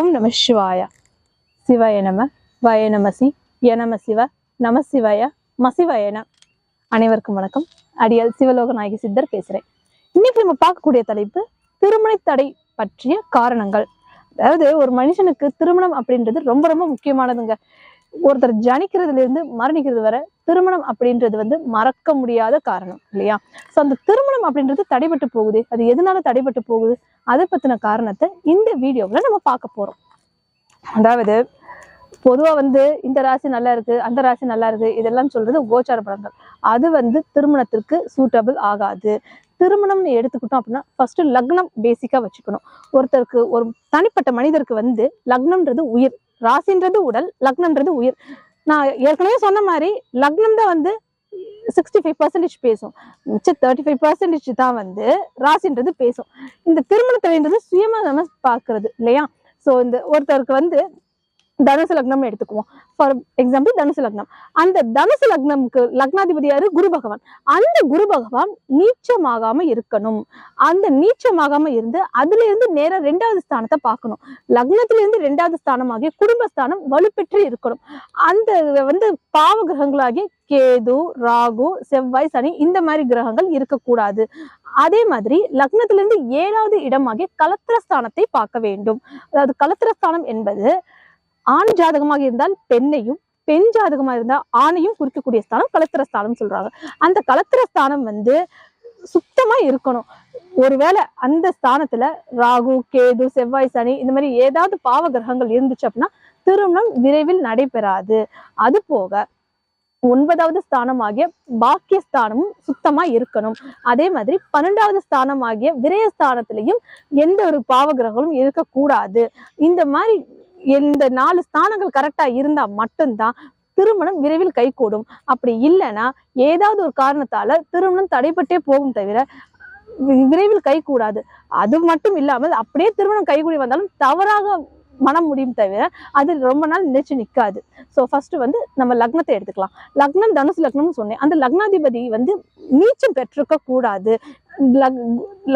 ஓம் நம சிவாய. சிவாய நம, வய நமசி, யநம சிவ, நம சிவாய, மசிவயன. அனைவருக்கும் வணக்கம். அடியால் சிவலோக நாயகி சித்தர் பேசுறேன். இன்னைக்கு நம்ம பார்க்கக்கூடிய தலைப்பு திருமண தடை பற்றிய காரணங்கள். அதாவது ஒரு மனுஷனுக்கு திருமணம் அப்படின்றது ரொம்ப ரொம்ப முக்கியமானதுங்க. ஒருத்தர் ஜனிக்கிறதுல இருந்து மரணிக்கிறது வரை திருமணம் அப்படின்றது மறக்க முடியாத காரணம் இல்லையா? சோ அந்த திருமணம் அப்படின்றது தடைபட்டு போகுது. அது எதனால தடைபட்டு போகுது, அதை பத்தின காரணத்தை இந்த வீடியோவில் நம்ம பார்க்க போறோம். அதாவது பொதுவா இந்த ராசி நல்லா இருக்கு, அந்த ராசி நல்லா இருக்கு, இதெல்லாம் சொல்றது கோச்சார பலன்கள். அது திருமணத்திற்கு சூட்டபிள் ஆகாது. திருமணம்னு எடுத்துக்கிட்டோம் அப்படின்னா ஃபர்ஸ்ட் லக்னம் பேசிக்கா வச்சுக்கணும். ஒருத்தருக்கு, ஒரு தனிப்பட்ட மனிதருக்கு லக்னம்ன்றது உயிர், ராசின்றது உடல், லக்னம்ன்றது உயிர். நான் ஏற்கனவே சொன்ன மாதிரி லக்னம் தான் 65% பேசும், மிச்சம் 35% தான் ராசின்றது பேசும். இந்த திருமணத்தின்றது சுயமா நம்ம பார்க்கறது இல்லையா? சோ இந்த ஒருத்தருக்கு தனுசு லக்னம்னு எடுத்துக்குவோம். ஃபார் எக்ஸாம்பிள் தனுசு லக்னம். அந்த தனுசு லக்னம்க்கு லக்னாதிபதி யாரு? குரு பகவான். அந்த குரு பகவான் நீச்சமாகாம இருக்கணும். அந்த நீச்சமாகாம இருந்து அதுல இருந்து நேரா 2வது ஸ்தானத்தை பார்க்கணும். லக்னத்துல இருந்து 2வது ஸ்தானமாகிய குடும்பஸ்தானம் வலுப்பெற்று இருக்கணும். அந்த பாவ கிரகங்களாகிய கேது, ராகு, செவ்வாய், சனி இந்த மாதிரி கிரகங்கள் இருக்கக்கூடாது. அதே மாதிரி லக்னத்துல இருந்து 7வது இடமாகிய கலத்திரஸ்தானத்தை பார்க்க வேண்டும். அதாவது கலத்திரஸ்தானம் என்பது ஆண் ஜாதகமாக இருந்தால் பெண்ணையும், பெண் ஜாதகமாக இருந்தால் ஆணையும் குறிக்கக்கூடிய ஸ்தானம் கலத்திரஸ்தானம் சொல்றாங்க. அந்த கலத்திரஸ்தானம் சுத்தமா இருக்கணும். ஒருவேளை அந்த ஸ்தானத்துல ராகு, கேது, செவ்வாய், சனி இந்த மாதிரி ஏதாவது பாவ கிரகங்கள் இருந்துச்சு அப்படின்னா திருமணம் விரைவில் நடைபெறாது. அது போக 9வது ஸ்தானமாகிய பாக்கியஸ்தானமும் சுத்தமா இருக்கணும். அதே மாதிரி 12வது ஸ்தானமாகிய விரயஸ்தானத்திலையும் எந்த ஒரு பாவ கிரகங்களும் இருக்கக்கூடாது. இந்த மாதிரி இந்த 4 ஸ்தானங்கள் கரெக்டா இருந்தா மட்டும்தான் திருமணம் விரைவில் கைகூடும். அப்படி இல்லைன்னா ஏதாவது ஒரு காரணத்தால திருமணம் தடைபட்டே போகும் தவிர விரைவில் கைகூடாது. அது மட்டும் இல்லாமல் அப்படியே திருமணம் கைகூடி வந்தாலும் தவறாக மனம் முடியும் தவிர அது ரொம்ப நாள் நினைச்சு நிற்காது. ஸோ ஃபர்ஸ்ட் நம்ம லக்னத்தை எடுத்துக்கலாம். லக்னம் தனுசு லக்னம்னு சொன்னேன். அந்த லக்னாதிபதி நீச்சம் பெற்றிருக்க கூடாது.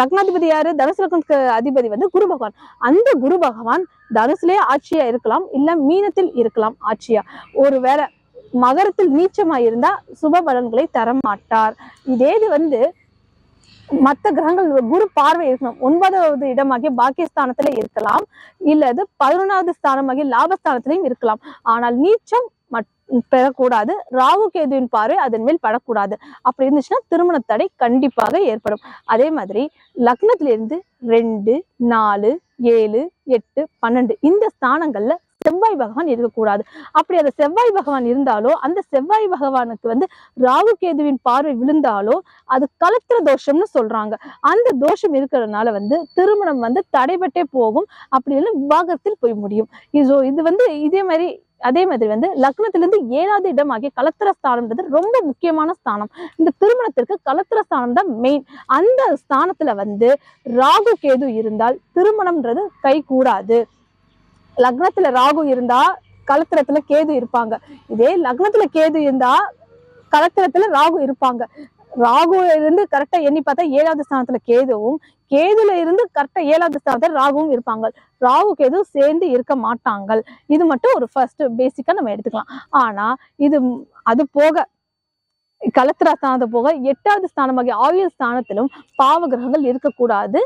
லக்னாதிபதி யாரு? தனுசு லக்னத்துக்கு அதிபதி குரு பகவான். அந்த குரு பகவான் தனுசுலேயே ஆட்சியா இருக்கலாம், இல்ல மீனத்தில் இருக்கலாம் ஆட்சியா. ஒருவேளை மகரத்தில் நீச்சமா இருந்தா சுப பலன்களை தர மாட்டார். இதே இது மற்ற கிரகங்கள் குரு பார்வை இருக்கணும். 9வது இடமாகிய பாக்கியஸ்தானத்துல இருக்கலாம், இல்லது 11வது ஸ்தானமாகிய லாபஸ்தானத்திலையும் இருக்கலாம். ஆனால் நீச்சம் பெறக்கூடாது. ராகு கேதுவின் பார்வை அதன் மேல் படக்கூடாது. அப்படி இருந்துச்சுன்னா திருமண தடை கண்டிப்பாக ஏற்படும். அதே மாதிரி லக்னத்திலிருந்து 2, 4, 7, 8, 12 இந்த ஸ்தானங்கள்ல செவ்வாய் பகவான் இருக்கக்கூடாது. அப்படி அந்த செவ்வாய் பகவான் இருந்தாலோ, அந்த செவ்வாய் பகவானுக்கு ராகு கேதுவின் பார்வை விழுந்தாலோ அது கலத்திர தோஷம்னு சொல்றாங்க. அந்த தோஷம் இருக்கிறதுனால திருமணம் தடைபட்டே போகும். அப்படி இல்லை விவாகரத்தில் போய் முடியும். இது அதே மாதிரி லக்னத்திலிருந்து 7வது இடமாகிய கலத்திரஸ்தானம்ன்றது ரொம்ப முக்கியமான ஸ்தானம். இந்த திருமணத்திற்கு கலத்திரஸ்தானம் தான் மெயின். அந்த ஸ்தானத்துல ராகு கேது இருந்தால் திருமணம்ன்றது கை கூடாது. லக்னத்துல ராகு இருந்தா கலத்திரத்துல கேது இருப்பாங்க. இதே லக்னத்துல கேது இருந்தா கலத்திரத்துல ராகு இருப்பாங்க. ராகுல இருந்து கரெக்டா எண்ணி பார்த்தா 7வது ஸ்தானத்துல கேதுவும், கேதுல இருந்து கரெக்டா 7வது ஸ்தானத்துல ராகுவும் இருப்பாங்க. ராகு கேது சேர்ந்து இருக்க மாட்டாங்க. இது மட்டும் ஒரு ஃபர்ஸ்ட் பேசிக்கா நம்ம எடுத்துக்கலாம். ஆனா அது போக கலத்திர ஸ்தானத்தை போக 8வது ஸ்தானமாகிய ஆயுள் ஸ்தானத்திலும் பாவ கிரகங்கள் இருக்கக்கூடாது.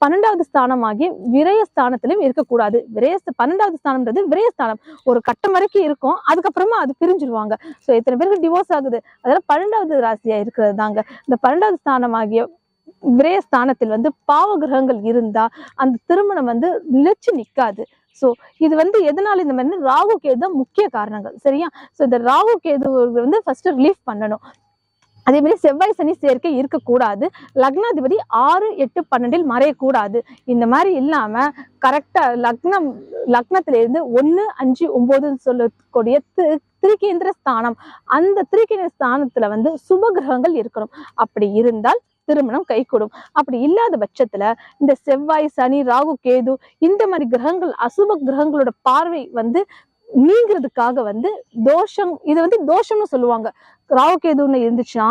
12வது ஸ்தானமாகிய விரயஸ்தானத்திலும் இருக்கக்கூடாது. 12வது ஸ்தானம்ன்றது விரயஸ்தானம். ஒரு கட்டம் வரைக்கும் இருக்கும், அதுக்கப்புறமா அது பிரிஞ்சிருவாங்க. ஸோ எத்தனை பேருக்கு டிவோர்ஸ் ஆகுது? அதெல்லாம் 12வது ராசியா இருக்கிறது தாங்க. இந்த 12வது ஸ்தானமாகிய விரயஸ்தானத்தில் பாவ கிரகங்கள் இருந்தா அந்த திருமணம் நிலைச்சு நிற்காது. ஸோ இது எதனால இந்த மாதிரி ராகு கேது தான் முக்கிய காரணங்கள். சரியா? ஸோ இந்த ராகு கேது ஃபர்ஸ்ட் ரிலீஃப் பண்ணணும். அதே மாதிரி செவ்வாய் சனி சேர்க்கை இருக்கக்கூடாது. லக்னாதிபதி 6, 8, 12 மறையக்கூடாது. இந்த மாதிரி இல்லாம கரெக்டா லக்னத்தில இருந்து 1, 5, 9 சொல்லக்கூடிய திரிகேந்திர ஸ்தானம், அந்த திரிகேந்திர ஸ்தானத்துல சுப கிரகங்கள் இருக்கணும். அப்படி இருந்தால் திருமணம் கைகூடும். அப்படி இல்லாத பட்சத்துல இந்த செவ்வாய், சனி, ராகு, கேது இந்த மாதிரி கிரகங்கள், அசுப கிரகங்களோட பார்வை நீங்கிறதுக்காக தோஷம், இது தோஷம்னு சொல்லுவாங்க. ராகு கேதுன்னு இருந்துச்சுன்னா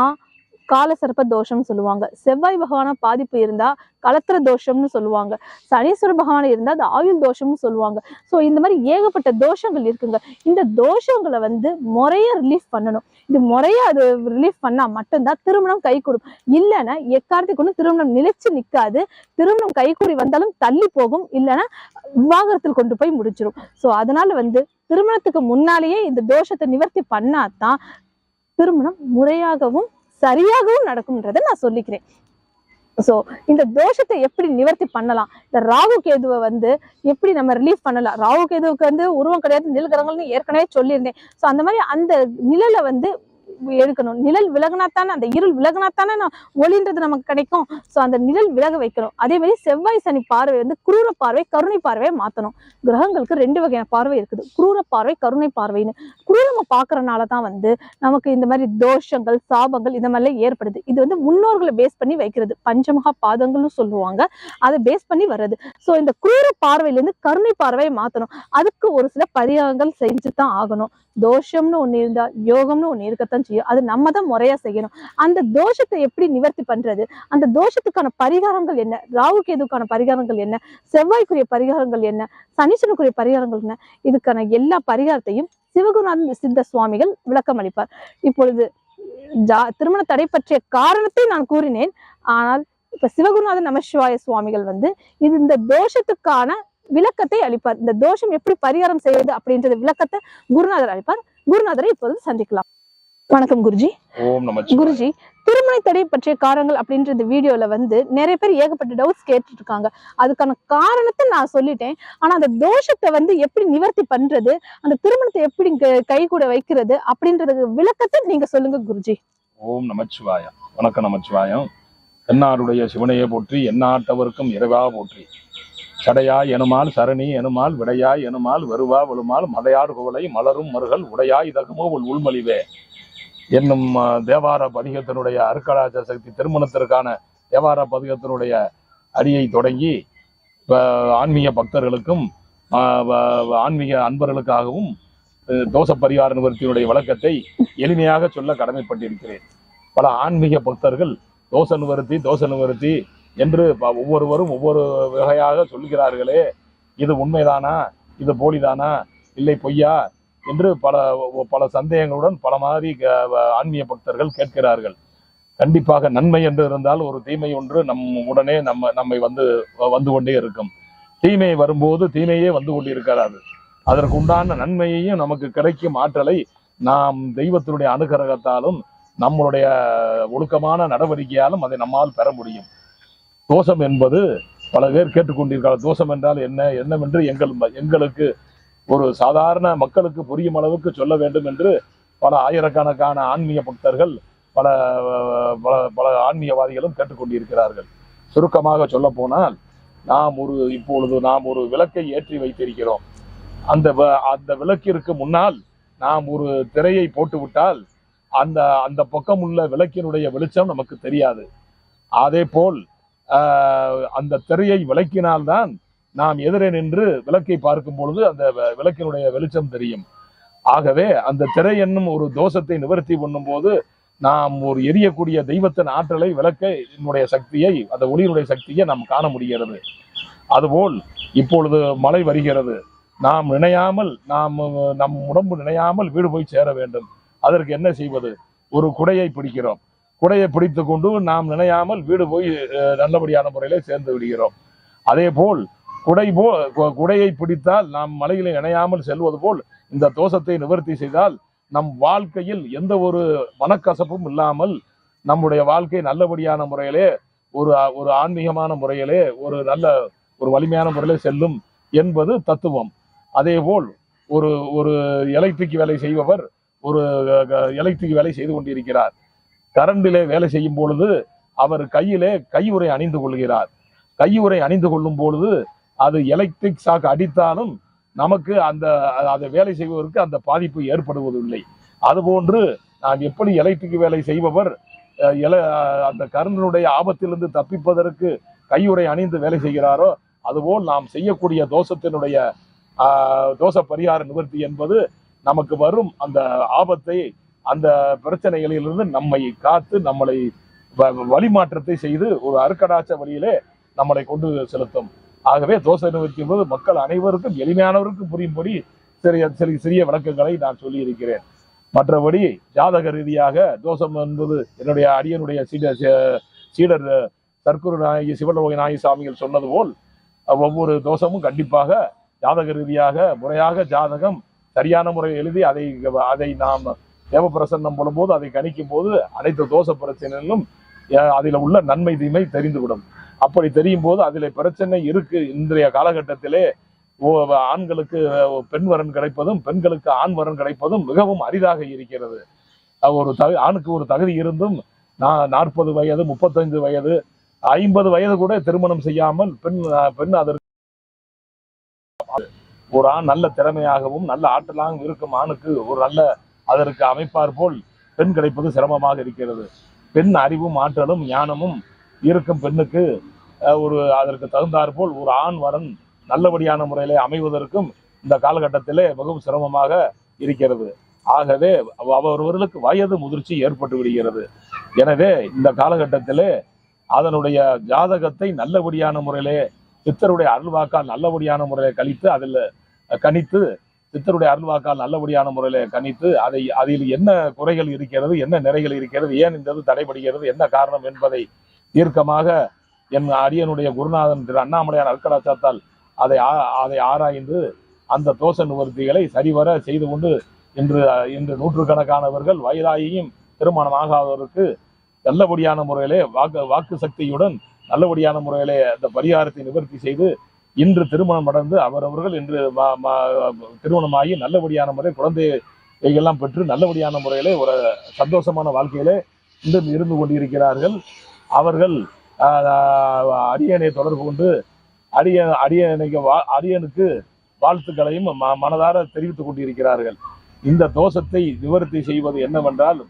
காலசர்ப்ப தோஷம்னு சொல்லுவாங்க. செவ்வாய் பகவான பாதிப்பு இருந்தா கலத்திர தோஷம்னு சொல்லுவாங்க. சனீஸ்வர பகவான் இருந்தா அது ஆயுள் தோஷம்னு சொல்லுவாங்க. ஸோ இந்த மாதிரி ஏகப்பட்ட தோஷங்கள் இருக்குங்க. இந்த தோஷங்களை வந்து முறையா ரிலீஃப் பண்ணணும். இது முறையா அது ரிலீஃப் பண்ணா மட்டும்தான் திருமணம் கை கொடுக்கும். இல்லைன்னா எக்காரணத்துக்கு ஒண்ணு திருமணம் நிலைச்சு நிற்காது. திருமணம் கைகூடி வந்தாலும் தள்ளி போகும், இல்லைன்னா விவாகரத்தில் கொண்டு போய் முடிச்சிடும். ஸோ அதனால வந்து திருமணத்துக்கு முன்னாலேயே இந்த தோஷத்தை நிவர்த்தி பண்ணாதான் திருமணம் முறையாகவும் சரியாகவும் நடக்கும்ன்றதை நான் சொல்லிக்கிறேன். சோ இந்த தோஷத்தை எப்படி நிவர்த்தி பண்ணலாம், இந்த ராகு கேதுவை வந்து எப்படி நம்ம ரிலீஃப் பண்ணலாம். ராகு கேதுவுக்கு வந்து உருவம் கிடையாது, நிழல்கிரகங்கள்னு ஏற்கனவே சொல்லியிருந்தேன். சோ அந்த மாதிரி அந்த நிழலை வந்து எடுக்கணும். நிழல் விலகினாத்தானே, அந்த இருள் விலகினாத்தானே ஒளின்றது நமக்கு கிடைக்கும். சோ அந்த நிழல் விலக வைக்கணும். அதே மாதிரி செவ்வாய் சனி பார்வை வந்து குரூர பார்வை கருணை பார்வையை மாத்தணும். கிரகங்களுக்கு 2 வகையான பார்வை இருக்குது, குரூர பார்வை கருணை பார்வைன்னு. குரூரமா பாக்குறதுனாலதான் வந்து நமக்கு இந்த மாதிரி தோஷங்கள் சாபங்கள் இந்த மாதிரிலாம் ஏற்படுது. இது வந்து முன்னோர்களை பேஸ் பண்ணி வைக்கிறது, பஞ்சமகா பாதங்கள்னு சொல்லுவாங்க, அதை பேஸ் பண்ணி வர்றது. சோ இந்த குரூர பார்வையில இருந்து கருணை பார்வையை மாத்தணும். அதுக்கு ஒரு சில பரிகாரங்கள் செஞ்சுதான் ஆகணும். தோஷம்னு ஒண்ணு இருந்தா யோகம்னு ஒண்ணு இருக்கத்தான் செய்யும். அது நம்ம தான் முறையா செய்யணும். அந்த தோஷத்தை எப்படி நிவர்த்தி பண்றது, அந்த தோஷத்துக்கான பரிகாரங்கள் என்ன, ராகு கேதுக்கான பரிகாரங்கள் என்ன, செவ்வாய்க்குரிய பரிகாரங்கள் என்ன, சனீஸ்வரனுக்குரிய பரிகாரங்கள் என்ன, இதுக்கான எல்லா பரிகாரத்தையும் சிவகுருநாத சித்த சுவாமிகள் விளக்கம் அளிப்பார். இப்பொழுது திருமண தடை பற்றிய காரணத்தை நான் கூறினேன். ஆனால் இப்ப சிவகுருநாத நமசிவாய சுவாமிகள் வந்து இந்த தோஷத்துக்கான விளக்கத்தை அளிப்பார். இந்த தோஷம் எப்படி பரிகாரம் செய்வது அப்படின்றது விளக்கத்தை குருநாதர் அளிப்பார். குருநாதரை இப்போது சந்திக்கலாம். வணக்கம் குருஜி. ஓம் நமச்சிவாய. குருஜி, திருமண தடை பற்றிய காரணங்கள் அப்படின்ற இந்த வீடியோல வந்து நிறைய பேர் ஏகப்பட்ட டவுட்ஸ் கேட்டுட்டு இருக்காங்க. அதுக்கான காரணத்தை நான் சொல்லிட்டேன். ஆனா அந்த தோஷத்தை வந்து எப்படி நிவர்த்தி பண்றது, அந்த திருமணத்தை எப்படி கை கூட வைக்கிறது அப்படின்றதுக்கு விளக்கத்தை நீங்க சொல்லுங்க குருஜி. ஓம் நமச்சிவாய. வணக்கம் நமச்சிவாயம். என்னாருடைய சிவனையை போற்றி, எந்நாட்டவருக்கும் இறைவா போற்றி. சடையாய் எனுமால் சரணி எனுமால் விடையாய் எனுமால் வருவா வலுமால் மதையார் குவளை மலரும் மருகள் உடையாய் இதகமோ உள்மொழிவே என்னும் தேவார பதிகத்தினுடைய அருக்கடாச்ச சக்தி திருமணத்திற்கான தேவார பதிகத்தினுடைய அடியை தொடங்கி ஆன்மீக பக்தர்களுக்கும் ஆன்மீக அன்பர்களுக்காகவும் தோஷ பரிகார நிவர்த்தியினுடைய விளக்கத்தை எளிமையாக சொல்ல கடமைப்பட்டிருக்கிறேன். பல ஆன்மீக பக்தர்கள் தோஷ நிவர்த்தி என்று ஒவ்வொருவரும் ஒவ்வொரு வகையாக சொல்கிறார்களே, இது உண்மைதானா, இது போலிதானா, இல்லை பொய்யா என்று பல சந்தேகங்களுடன் பல மாதிரி ஆன்மீக பக்தர்கள் கேட்கிறார்கள். கண்டிப்பாக நன்மை என்று இருந்தால் ஒரு தீமை ஒன்று உடனே நம்மை வந்து கொண்டே இருக்கும். தீமை வரும்போது தீமையே வந்து கொண்டிருக்கிறாது. அதற்கு உண்டான நன்மையையும் நமக்கு கிடைக்கும் ஆற்றலை நாம் தெய்வத்தினுடைய அனுகிரகத்தாலும் நம்மளுடைய ஒழுக்கமான நடவடிக்கையாலும் அதை நம்மால் பெற முடியும். தோஷம் என்பது பல பேர் கேட்டுக்கொண்டிருக்கிறார். தோஷம் என்றால் என்னவென்று எங்களுக்கு ஒரு சாதாரண மக்களுக்கு புரியும் அளவுக்கு சொல்ல வேண்டும் என்று பல ஆயிரக்கணக்கான ஆன்மீக பக்தர்கள் பல பல ஆன்மீகவாதிகளும் கேட்டுக்கொண்டிருக்கிறார்கள். சுருக்கமாக சொல்ல போனால் இப்பொழுது நாம் ஒரு விளக்கை ஏற்றி வைத்திருக்கிறோம். அந்த விளக்கிற்கு முன்னால் நாம் ஒரு திரையை போட்டுவிட்டால் அந்த பக்கம் உள்ள விளக்கினுடைய வெளிச்சம் நமக்கு தெரியாது. அதே போல் அந்த திரையை விளக்கினால்தான் நாம் எதிரே நின்று விளக்கை பார்க்கும் பொழுது அந்த விளக்கினுடைய வெளிச்சம் தெரியும். ஆகவே அந்த திரை என்னும் ஒரு தோஷத்தை நிவர்த்தி பண்ணும் போது நாம் ஒரு எரியக்கூடிய தெய்வத்தின் ஆற்றலை விளக்கினுடைய சக்தியை, அந்த ஒளியினுடைய சக்தியை நாம் காண முடிகிறது. அதுபோல் இப்பொழுது மழை வருகிறது. நாம் நினையாமல் நம் உடம்பு நினையாமல் வீடு போய் சேர வேண்டும். அதற்கு என்ன செய்வது? ஒரு குடையை பிடிக்கிறோம். குடையை பிடித்து கொண்டு நாம் நினையாமல் வீடு போய் நல்லபடியான முறையில சேர்ந்து விடுகிறோம். அதே போல் குடையை பிடித்தால் நாம் மலையில இணையாமல் செல்வது போல் இந்த தோஷத்தை நிவர்த்தி செய்தால் நம் வாழ்க்கையில் எந்த ஒரு மனக்கசப்பும் இல்லாமல் நம்முடைய வாழ்க்கை நல்லபடியான முறையிலே ஒரு ஆன்மீகமான முறையிலே ஒரு வலிமையான முறையிலே செல்லும் என்பது தத்துவம். அதே போல் ஒரு எலக்ட்ரிக் வேலை செய்பவர் ஒரு எலக்ட்ரிக் வேலை செய்து கொண்டிருக்கிறார். கரண்டிலே வேலை செய்யும் பொழுது அவர் கையிலே கையுறை அணிந்து கொள்கிறார். கையுறை அணிந்து கொள்ளும் பொழுது அது எலக்ட்ரிக் ஷாக் அடித்தாலும் நமக்கு அதை வேலை செய்வதற்கு அந்த பாதிப்பு ஏற்படுவதில்லை. அதுபோன்று நாம் எப்படி எலக்ட்ரிக் வேலை செய்பவர் அந்த கரண்டினுடைய ஆபத்திலிருந்து தப்பிப்பதற்கு கையுறை அணிந்து வேலை செய்கிறாரோ, அதுபோல் நாம் செய்யக்கூடிய தோஷ பரிகார நிவர்த்தி என்பது நமக்கு வரும் அந்த ஆபத்தை அந்த பிரச்சனைகளிலிருந்து நம்மை காத்து நம்மளை வழிமாற்றத்தை செய்து ஒரு அருக்கடாச்ச வழியிலே நம்மளை கொண்டு செலுத்தும். ஆகவே தோஷ நிவர்த்தி என்பது மக்கள் அனைவருக்கும் எளிமையானவருக்கும் புரியும்படி சிறிய விளக்கங்களை நான் சொல்லி இருக்கிறேன். மற்றபடி ஜாதக ரீதியாக தோஷம் என்பது என்னுடைய அடியனுடைய சீடர் சர்க்குரு நாயகி சிவலோக நாயகி சாமிகள் சொன்னது போல் ஒவ்வொரு தோஷமும் கண்டிப்பாக ஜாதக ரீதியாக முறையாக ஜாதகம் சரியான முறை எழுதி அதை நாம் தேவப்பிரசன்னம் போடும்போது அதை கணிக்கும் போது அனைத்து தோஷ பிரச்சனைகளும் அதில் உள்ள நன்மை தீமை தெரிந்துவிடும். அப்படி தெரியும் போது அதில் பிரச்சனை இருக்கு. இன்றைய காலகட்டத்திலே ஆண்களுக்கு பெண் வரன் கிடைப்பதும் பெண்களுக்கு ஆண் வரன் கிடைப்பதும் மிகவும் அரிதாக இருக்கிறது. ஆணுக்கு ஒரு தகுதி இருந்தும் 40 வயது 35 வயது 50 வயது கூட திருமணம் செய்யாமல் பெண் அதற்கு ஒரு ஆண் நல்ல திறமையாகவும் நல்ல ஆற்றலாகவும் இருக்கும் ஆணுக்கு ஒரு நல்ல அதற்கு அமைப்பார் போல் பெண் கிடைப்பது சிரமமாக இருக்கிறது. பெண் அறிவும் ஆற்றலும் ஞானமும் இருக்கும் பெண்ணுக்கு அதற்கு தகுந்தாற் போல் ஒரு ஆண் வரன் நல்லபடியான முறையிலே அமைவதற்கும் இந்த காலகட்டத்திலே மிகவும் சிரமமாக இருக்கிறது. ஆகவே அவர்களுக்கு வயது முதிர்ச்சி ஏற்பட்டு விடுகிறது. எனவே இந்த காலகட்டத்திலே அதனுடைய ஜாதகத்தை நல்லபடியான முறையிலே சித்தருடைய அருள்வாக்கால் நல்லபடியான முறையிலே கணித்து சித்தருடைய அருள்வாக்கால் நல்லபடியான முறையில கணித்து அதில் என்ன குறைகள் இருக்கிறது, என்ன நிறைகள் இருக்கிறது, ஏன் இந்த தடைபடுகிறது, என்ன காரணம் என்பதை தீர்க்கமாக என் அரியனுடைய குருநாதன் திரு அண்ணாமலையார் அருட்கடாட்சத்தால் அதை ஆராய்ந்து அந்த தோஷ நிவர்த்திகளை சரிவர செய்து கொண்டு இன்று நூற்றுக்கணக்கானவர்கள் வயதாகியும் திருமணம் ஆகாதவருக்கு நல்லபடியான முறையிலே வாக்கு சக்தியுடன் நல்லபடியான முறையிலே அந்த பரிகாரத்தை நிவர்த்தி செய்து இன்று திருமணம் அடைந்து அவரவர்கள் இன்று திருமணமாகி நல்லபடியான முறை குழந்தைகளெல்லாம் பெற்று நல்லபடியான முறையிலே ஒரு சந்தோஷமான வாழ்க்கையிலே இன்று இருந்து கொண்டிருக்கிறார்கள். அவர்கள் அரியணை தொடர்பு கொண்டு அரியனுக்கு வாழ்த்துக்களையும் மனதார தெரிவித்துக் கொண்டிருக்கிறார்கள். இந்த தோஷத்தை நிவர்த்தி செய்வது என்னவென்றால்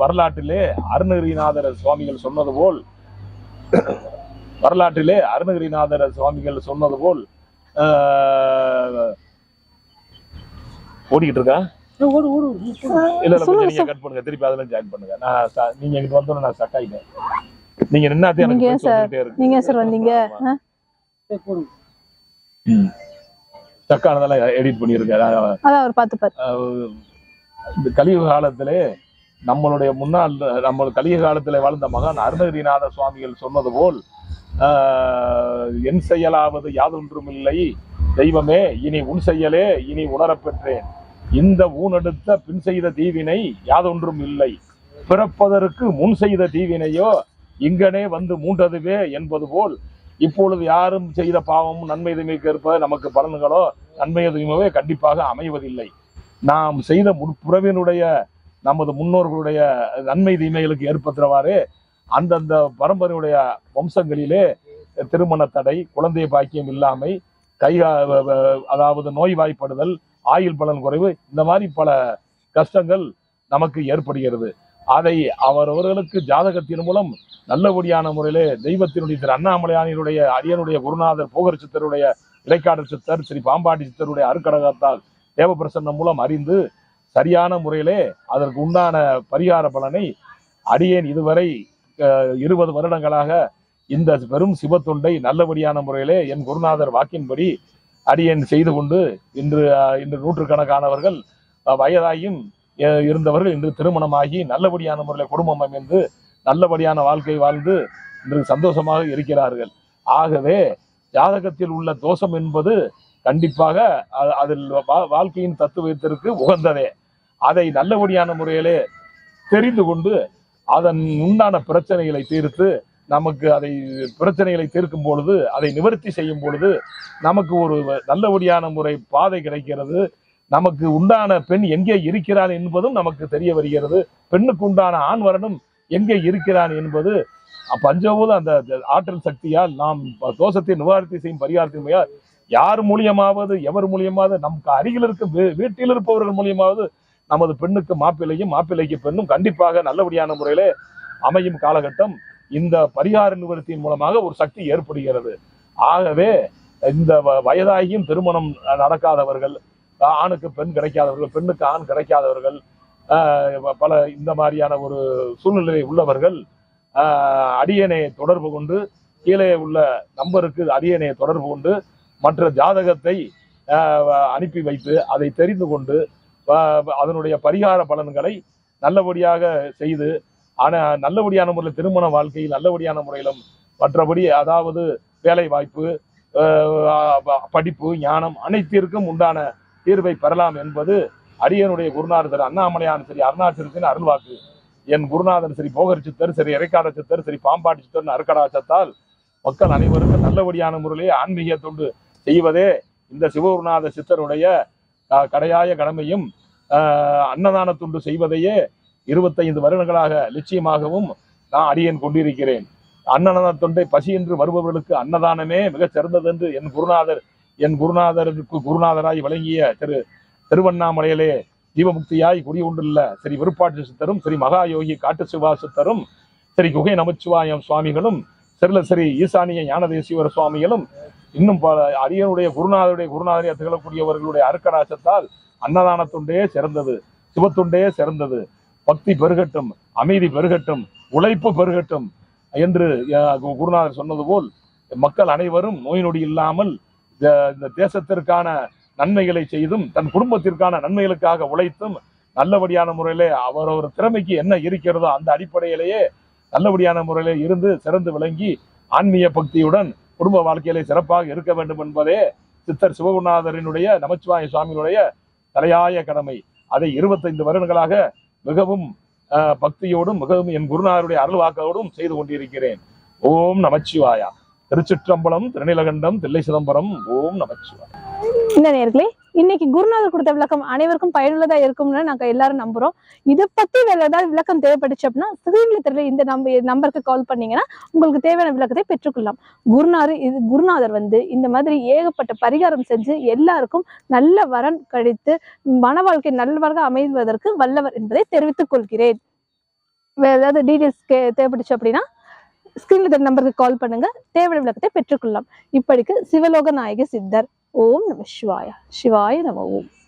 வரலாற்றிலே அருணகிரிநாதர் சுவாமிகள் சொன்னது போல் ஓடிக்கிட்டு இருக்கா இல்ல நீங்க கட் பண்ணுங்க, திருப்பி அதுல ஜாயின் பண்ணுங்க. நீங்க எங்கிட்ட வந்தோன்னு நான் ஸ்டக் ஆயிட்டேன். நீங்க நின்னாதே நீங்க சார் வந்தீங்க ஸ்டக் ஆனதெல்லாம் எடிட் பண்ணிருக்கேன். அதான் ஒரு பார்த்து இந்த கலியுக காலத்திலே நம்மளுடைய முன்னாள் கலியுக காலத்தில் வாழ்ந்த மகான் அருணகிரிநாத சுவாமிகள் சொன்னது போல் என் செயலாவது யாதொன்றும் இல்லை தெய்வமே இனி உன் செயலே இனி உணரப்பெற்றேன். இந்த ஊனெடுத்த பின் செய்த தீவினை யாதொன்றும் இல்லை, பிறப்பதற்கு முன் செய்த தீவினையோ இங்கனே வந்து மூண்டதுவே என்பது போல் இப்பொழுது யாரும் செய்த பாவமும் நன்மை தீமைக்கு ஏற்ப நமக்கு பலன்களோ நன்மை தீமையோ கண்டிப்பாக அமைவதில்லை. நாம் செய்த முற்புறவினுடைய நமது முன்னோர்களுடைய நன்மை தீமைகளுக்கு ஏற்படுத்துறவாறு அந்தந்த பரம்பரையுடைய வம்சங்களிலே திருமண தடை, குழந்தை பாக்கியம் இல்லாமை, அதாவது நோய்வாய்ப்படுதல், ஆயுள் பலன் குறைவு, இந்த மாதிரி பல கஷ்டங்கள் நமக்கு ஏற்படுகிறது. அதை அவரவர்களுக்கு ஜாதகத்தின் மூலம் நல்லபடியான முறையிலே தெய்வத்தினுடைய திரு அண்ணாமலையானுடைய அரியனுடைய குருநாதர் போகர் சித்தருடைய இடைக்காடல் சித்தர் ஸ்ரீ பாம்பாட்டி சித்தருடைய அருக்கடகத்தால் தேவப்பிரசன்னம் மூலம் அறிந்து சரியான முறையிலே அதற்கு உண்டான பரிகார பலனை அடியேன் இதுவரை 20 வருடங்களாக இந்த பெரும் சிவத்தொண்டை நல்லபடியான முறையிலே என் குருநாதர் வாக்கின்படி அடியேன் செய்து கொண்டு இன்று நூற்றுக்கணக்கானவர்கள் வயதாயும் இருந்தவர்கள் இன்று திருமணமாகி நல்லபடியான முறையில் குடும்பம் அமைந்து நல்லபடியான வாழ்க்கை வாழ்ந்து இன்று சந்தோஷமாக இருக்கிறார்கள். ஆகவே ஜாதகத்தில் உள்ள தோஷம் என்பது கண்டிப்பாக அதில் வாழ்க்கையின் தத்துவத்திற்கு உகந்ததே. அதை நல்லபடியான முறையிலே தெரிந்து கொண்டு அதன் உண்டான பிரச்சனைகளை தீர்த்து நமக்கு பிரச்சனைகளை தீர்க்கும் பொழுது அதை நிவர்த்தி செய்யும் பொழுது நமக்கு ஒரு நல்லபடியான முறை பாதை கிடைக்கிறது. நமக்கு உண்டான பெண் எங்கே இருக்கிறான் என்பதும் நமக்கு தெரிய வருகிறது. பெண்ணுக்கு உண்டான ஆண் வரனும் எங்கே இருக்கிறான் என்பது பஞ்சபூத அந்த ஆற்றல் சக்தியால் நாம் தோஷத்தை நிவாரணத்தை செய்யும் பரிகாரத்தின் யார் மூலியமாவது எவர் மூலியமாவது நமக்கு அருகில் இருக்கும் வீட்டில் இருப்பவர்கள் மூலியமாவது நமது பெண்ணுக்கு மாப்பிள்ளையும் மாப்பிள்ளைக்கு பெண்ணும் கண்டிப்பாக நல்லபடியான முறையிலே அமையும் காலகட்டம் இந்த பரிகார நிவர்த்தியின் மூலமாக ஒரு சக்தி ஏற்படுகிறது. ஆகவே இந்த வயதாகியும் திருமணம் நடக்காதவர்கள், ஆணுக்கு பெண் கிடைக்காதவர்கள், பெண்ணுக்கு ஆண் கிடைக்காதவர்கள், பல இந்த மாதிரியான ஒரு சூழ்நிலை உள்ளவர்கள் அடியனை தொடர்பு கொண்டு கீழே உள்ள நம்பருக்கு அடியனை தொடர்பு கொண்டு மற்ற ஜாதகத்தை அனுப்பி வைத்து அதை தெரிந்து கொண்டு அதனுடைய பரிகார பலன்களை நல்லபடியாக செய்து நல்லபடியான முறையில் திருமண வாழ்க்கையில் நல்லபடியான முறையிலும் மற்றபடி அதாவது வேலை வாய்ப்பு படிப்பு ஞானம் அனைத்திற்கும் உண்டான தீர்வை பெறலாம் என்பது அடியனுடைய குருநாதர் அண்ணாமலையான் சரி அருணாச்சலத்தின் அருள்வாக்கு. என் குருநாதன் சரி போகர் சித்தர் சரி இறைக்காட சித்தர் சரி பாம்பாட்டி சித்தர் அருக்கடாச்சத்தால் மக்கள் அனைவருக்கும் நல்லபடியான முறையிலே ஆன்மீக தொண்டு செய்வதே இந்த சிவகுருநாத சித்தருடைய கடையாய கடமையும் அன்னதான தொண்டு செய்வதையே 25 வருடங்களாக லட்சியமாகவும் நான் அடியேன் கொண்டிருக்கிறேன். அன்னதான தொண்டை பசியின்றி வருபவர்களுக்கு அன்னதானமே மிகச் சிறந்தது என்று என் குருநாதருக்கு குருநாதராய் வழங்கிய திருவண்ணாமலையிலே ஜீவமுக்தியாய் குடியுண்டுள்ள ஸ்ரீ விருப்பாட்சி சித்தரும் ஸ்ரீ மகா யோகி காட்டு சிவா சித்தரும் ஸ்ரீ குகை நமச்சிவாயம் சுவாமிகளும் ஸ்ரீ ஈசானிய ஞானதேசிவர சுவாமிகளும் இன்னும் பல அடியனுடைய குருநாதரை திகழக்கூடியவர்களுடைய அருக்கராசத்தால் அன்னதான தொண்டே சிறந்தது, சிவத்துண்டே சிறந்தது. பக்தி பெருகட்டும், அமைதி பெருகட்டும், உழைப்பு பெருகட்டும் என்று குருநாதர் சொன்னது போல் மக்கள் அனைவரும் நோய் நொடி இல்லாமல் இந்த தேசத்திற்கான நன்மைகளை செய்தும் தன் குடும்பத்திற்கான நன்மைகளுக்காக உழைத்தும் நல்லபடியான முறையிலே அவரவர் திறமைக்கு என்ன இருக்கிறதோ அந்த அடிப்படையிலேயே நல்லபடியான முறையிலே இருந்து சிறந்து விளங்கி ஆன்மீக பக்தியுடன் குடும்ப வாழ்க்கையிலே சிறப்பாக இருக்க வேண்டும் என்பதே சித்தர் சிவகுருநாதரினுடைய நமச்சிவாய சுவாமியினுடைய தலையாய கடமை. அதை 25 வருடங்களாக மிகவும் பக்தியோடும் மிகவும் என் குருநாதருடைய அருள்வாக்கோடும் செய்து கொண்டிருக்கிறேன். ஓம் நமச்சிவாயா. திருச்சிற்றம்பலம், திருநீலகண்டம், தில்லை சிதம்பரம். ஓம் நமச்சிவாயா. இந்த நேர்களே, இன்னைக்கு குருநாதர் கொடுத்த விளக்கம் அனைவருக்கும் பயனுள்ளதா இருக்கும்னு நாங்க எல்லாரும் நம்புறோம். இதை பத்தி வேற ஏதாவது விளக்கம் தேவைப்பட்டுச்சு அப்படின்னா ஸ்கிரீன்ல தெரியல இந்த நம்பருக்கு கால் பண்ணீங்கன்னா உங்களுக்கு தேவையான விளக்கத்தை பெற்றுக்கொள்ளலாம். குருநாதர் இந்த மாதிரி ஏகப்பட்ட பரிகாரம் செஞ்சு எல்லாருக்கும் நல்ல வரன் கழித்து மன வாழ்க்கை நல்லவராக அமைவதற்கு வல்லவர் என்பதை தெரிவித்துக் கொள்கிறேன். வேற ஏதாவது டீடைல்ஸ் தேவைப்பட்டுச்சு அப்படின்னா ஸ்கிரீன்ல தெரிய நம்பருக்கு கால் பண்ணுங்க, தேவையான விளக்கத்தை பெற்றுக்கொள்ளலாம். இப்படிக்கு சிவலோக நாயகி சித்தர். ஓம் நம சிவாய. சிவாய நம. ஓம்.